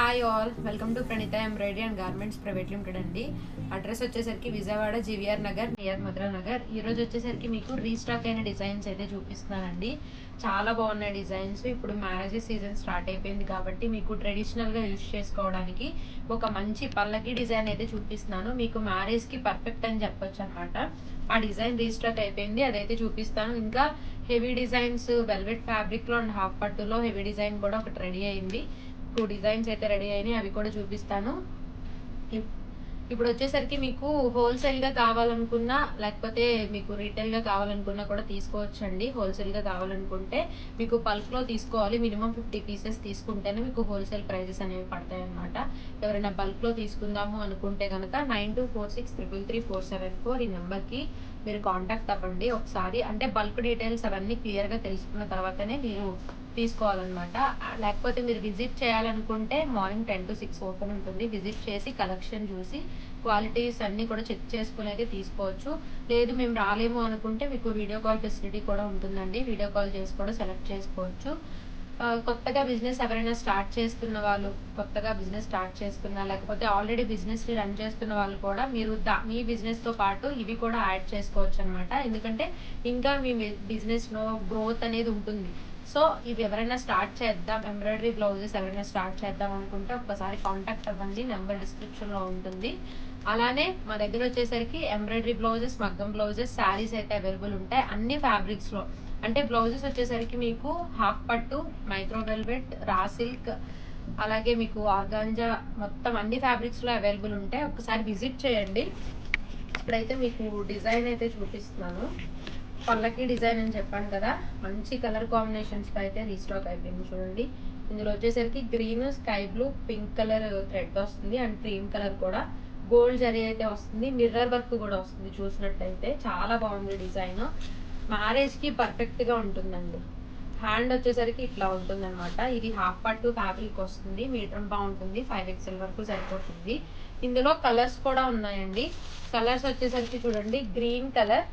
Hi all, welcome to Praneetha embroidery and garments private limited అండి. Address వచ్చేసరికి Vijayawada GVR Nagar near Madhura Nagar. ఈ రోజు వచ్చేసరికి మీకు రీస్టాక్ అయిన డిజైన్స్ అయితే చూపిస్తున్నానండి. చాలా బాగున్నాయి డిజైన్స్. ఇప్పుడు మ్యారేజ్ సీజన్ స్టార్ట్ అయిపోయింది కాబట్టి మీకు ట్రెడిషనల్గా యూజ్ చేసుకోవడానికి ఒక మంచి పల్లకి డిజైన్ అయితే చూపిస్తున్నాను. మీకు మ్యారేజ్కి పర్ఫెక్ట్ అని చెప్పొచ్చు అనమాట. ఆ డిజైన్ రీస్టాక్ అయిపోయింది, అదైతే చూపిస్తాను. ఇంకా హెవీ డిజైన్స్ వెల్వెట్ ఫ్యాబ్రిక్లో అండ్ హాఫ్ పట్టులో హెవీ డిజైన్ కూడా ఒకటి రెడీ అయింది. 2 డిజైన్స్ అయితే రెడీ అయినాయి, అవి కూడా చూపిస్తాను. ఇప్పుడు వచ్చేసరికి మీకు హోల్సేల్గా కావాలనుకున్నా లేకపోతే మీకు రీటైల్గా కావాలనుకున్నా కూడా తీసుకోవచ్చండి. హోల్సేల్గా కావాలనుకుంటే మీకు బల్క్లో తీసుకోవాలి. మినిమం 50 పీసెస్ తీసుకుంటేనే మీకు హోల్సేల్ ప్రైజెస్ అనేవి పడతాయి అనమాట. ఎవరైనా బల్క్లో తీసుకుందాము అనుకుంటే కనుక 9246333474 ఈ నెంబర్కి మీరు కాంటాక్ట్ అవ్వండి ఒకసారి. అంటే బల్క్ డీటెయిల్స్ అవన్నీ క్లియర్గా తెలుసుకున్న తర్వాతనే మీరు తీసుకోవాలన్నమాట. లేకపోతే మీరు విజిట్ చేయాలనుకుంటే మార్నింగ్ 10 to 6 ఓపెన్ ఉంటుంది. విజిట్ చేసి కలెక్షన్ చూసి క్వాలిటీస్ అన్నీ కూడా చెక్ చేసుకుని అయితే తీసుకోవచ్చు. లేదు మేము రాలేము అనుకుంటే మీకు వీడియో కాల్ ఫెసిలిటీ కూడా ఉంటుందండి. వీడియో కాల్ చేసి కూడా సెలెక్ట్ చేసుకోవచ్చు. కొత్తగా బిజినెస్ ఎవరైనా స్టార్ట్ చేస్తున్న వాళ్ళు, కొత్తగా బిజినెస్ స్టార్ట్ చేస్తున్నా లేకపోతే ఆల్రెడీ బిజినెస్ని రన్ చేస్తున్న వాళ్ళు కూడా మీరు మీ బిజినెస్తో పాటు ఇవి కూడా యాడ్ చేసుకోవచ్చు అనమాట. ఎందుకంటే ఇంకా మీ బిజినెస్లో గ్రోత్ అనేది ఉంటుంది. సో ఇవి ఎవరైనా స్టార్ట్ చేద్దాం, ఎంబ్రాయిడరీ బ్లౌజెస్ ఎవరైనా స్టార్ట్ చేద్దాం అనుకుంటే ఒక్కసారి కాంటాక్ట్ అవ్వండి, నెంబర్ డిస్క్రిప్షన్లో ఉంటుంది. అలానే మా దగ్గర వచ్చేసరికి ఎంబ్రాయిడరీ బ్లౌజెస్, మగ్గం బ్లౌజెస్, శారీస్ అయితే అవైలబుల్ ఉంటాయి అన్ని ఫ్యాబ్రిక్స్లో. అంటే బ్లౌజెస్ వచ్చేసరికి మీకు హాఫ్ పట్టు, మైక్రో వెల్వెట్, రా సిల్క్, అలాగే మీకు ఆర్గాంజా, మొత్తం అన్ని ఫ్యాబ్రిక్స్లో అవైలబుల్ ఉంటాయి. ఒకసారి విజిట్ చేయండి. ఇప్పుడైతే మీకు డిజైన్ అయితే చూపిస్తున్నాను. పల్లకి డిజైన్ అని చెప్పాను కదా, మంచి కలర్ కాంబినేషన్స్తో అయితే రీస్టాక్ అయిపోయింది. చూడండి, ఇందులో వచ్చేసరికి green, sky blue, pink colour thread వస్తుంది అండ్ క్రీమ్ కలర్ కూడా గోల్డ్ జరీ అయితే వస్తుంది. మిర్రర్ వర్క్ కూడా వస్తుంది. చూసినట్టయితే చాలా బాగుంది డిజైన్. మ్యారేజ్కి పర్ఫెక్ట్గా ఉంటుందండి. హ్యాండ్ వచ్చేసరికి ఇట్లా ఉంటుంది అనమాట. ఇది హాఫ్ పట్టు ఫ్యాబ్రిక్ వస్తుంది. మీటర్ బాగుంటుంది, 5XL వరకు సరిపోతుంది. ఇందులో కలర్స్ కూడా ఉన్నాయండి. కలర్స్ వచ్చేసరికి చూడండి, గ్రీన్ కలర్,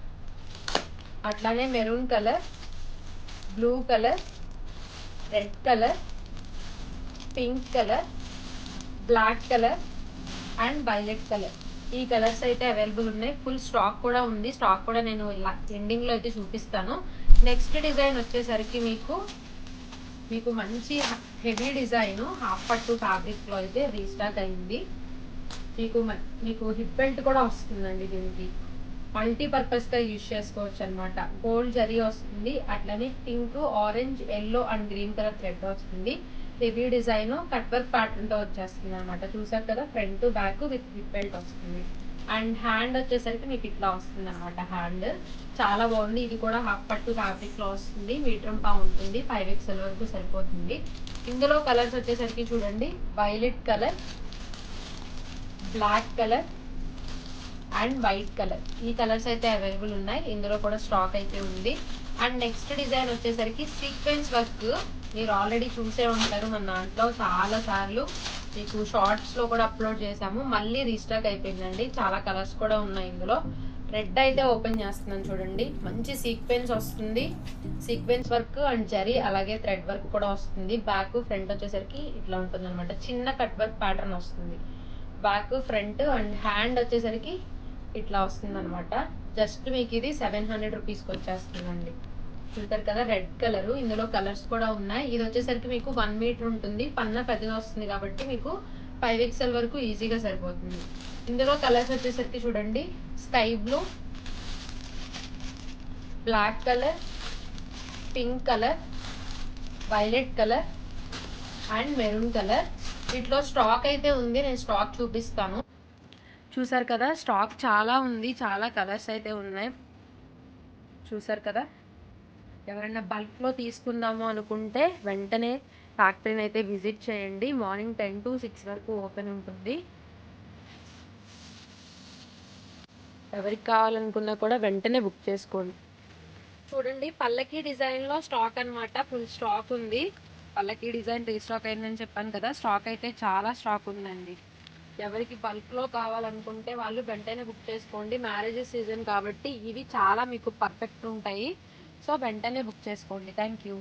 అట్లానే maroon colour, blue colour, red colour, pink colour, black colour and violet colour. ఈ కలర్స్ అయితే అవైలబుల్ ఉన్నాయి. ఫుల్ స్టాక్ కూడా ఉంది. స్టాక్ కూడా నేను ఇలా ఎండింగ్లో అయితే చూపిస్తాను. నెక్స్ట్ డిజైన్ వచ్చేసరికి మీకు మంచి హెవీ డిజైన్ హాఫ్ పట్టు ఫ్యాబ్రిక్లో అయితే రీస్టాక్ అయింది. మీకు హిప్ బెల్ట్ కూడా వస్తుందండి. దీనికి మల్టీపర్పస్గా యూజ్ చేసుకోవచ్చు అనమాట. గోల్డ్ జరీ వస్తుంది, అట్లనే pink, orange, yellow and green colour thread వస్తుంది. హెవీ డిజైన్ కట్ వర్క్ ప్యాటర్న్తో వచ్చేస్తుంది అనమాట. చూసారు కదా, front back with hip belt వస్తుంది. అండ్ హ్యాండ్ వచ్చేసరికి మీకు ఇట్లా వస్తుంది అనమాట. హ్యాండ్ చాలా బాగుంది. ఇది కూడా హాఫ్ పట్టు ఫ్యాబ్రిక్లో వస్తుంది. మీటర్ ఉంటుంది, 5XL వరకు సరిపోతుంది. ఇందులో కలర్స్ వచ్చేసరికి చూడండి, violet colour, black colour and white colour. ఈ కలర్స్ అయితే అవైలబుల్ ఉన్నాయి. ఇందులో కూడా స్టాక్ అయితే ఉంది. అండ్ నెక్స్ట్ డిజైన్ వచ్చేసరికి సీక్వెన్స్ వర్క్. మీరు ఆల్రెడీ చూసే ఉంటారు, మన దాంట్లో చాలా సార్లు మీకు షార్ట్స్లో కూడా అప్లోడ్ చేసాము. మళ్ళీ రీస్టాక్ అయిపోయిందండి. చాలా కలర్స్ కూడా ఉన్నాయి ఇందులో. రెడ్ అయితే ఓపెన్ చేస్తున్నాను చూడండి. మంచి సీక్వెన్స్ వస్తుంది, సీక్వెన్స్ వర్క్ అండ్ జరీ, అలాగే థ్రెడ్ వర్క్ కూడా వస్తుంది. బ్యాక్ ఫ్రంట్ వచ్చేసరికి ఇట్లా ఉంటుంది అనమాట. చిన్న కట్ వర్క్ ప్యాటర్న్ వస్తుంది బ్యాక్ ఫ్రంట్. అండ్ హ్యాండ్ వచ్చేసరికి ఇట్లా వస్తుంది అనమాట. జస్ట్ మీకు ఇది 700 రూపీస్కి వచ్చేస్తుందండి. చూస్తారు కదా, రెడ్ కలర్. ఇందులో కలర్స్ కూడా ఉన్నాయి. ఇది వచ్చేసరికి మీకు 1 మీటర్ ఉంటుంది. పన్న పెద్దగా వస్తుంది కాబట్టి మీకు 5XL వరకు ఈజీగా సరిపోతుంది. ఇందులో కలర్స్ వచ్చేసరికి చూడండి, sky blue, black colour, pink colour, violet colour and maroon colour. వీటిలో స్టాక్ అయితే ఉంది, నేను స్టాక్ చూపిస్తాను. చూసారు కదా, స్టాక్ చాలా ఉంది, చాలా కలర్స్ అయితే ఉన్నాయి. చూసారు కదా, ఎవరైనా బల్క్లో తీసుకుందాము అనుకుంటే వెంటనే ఫ్యాక్టరీని అయితే విజిట్ చేయండి. మార్నింగ్ 10 to 6 వరకు ఓపెన్ ఉంటుంది. ఎవరికి కావాలనుకున్నా కూడా వెంటనే బుక్ చేసుకోండి. చూడండి, పల్లకి డిజైన్లో స్టాక్ అనమాట. ఫుల్ స్టాక్ ఉంది. పల్లకి డిజైన్ రీస్టాక్ అయిందని చెప్పాను కదా, స్టాక్ అయితే చాలా స్టాక్ ఉందండి. ఎవరికి బల్క్లో కావాలనుకుంటే వాళ్ళు వెంటనే బుక్ చేసుకోండి. మ్యారేజెస్ సీజన్ కాబట్టి ఇవి చాలా మీకు పర్ఫెక్ట్ ఉంటాయి. సో వెంటనే బుక్ చేసుకోండి. Thank you.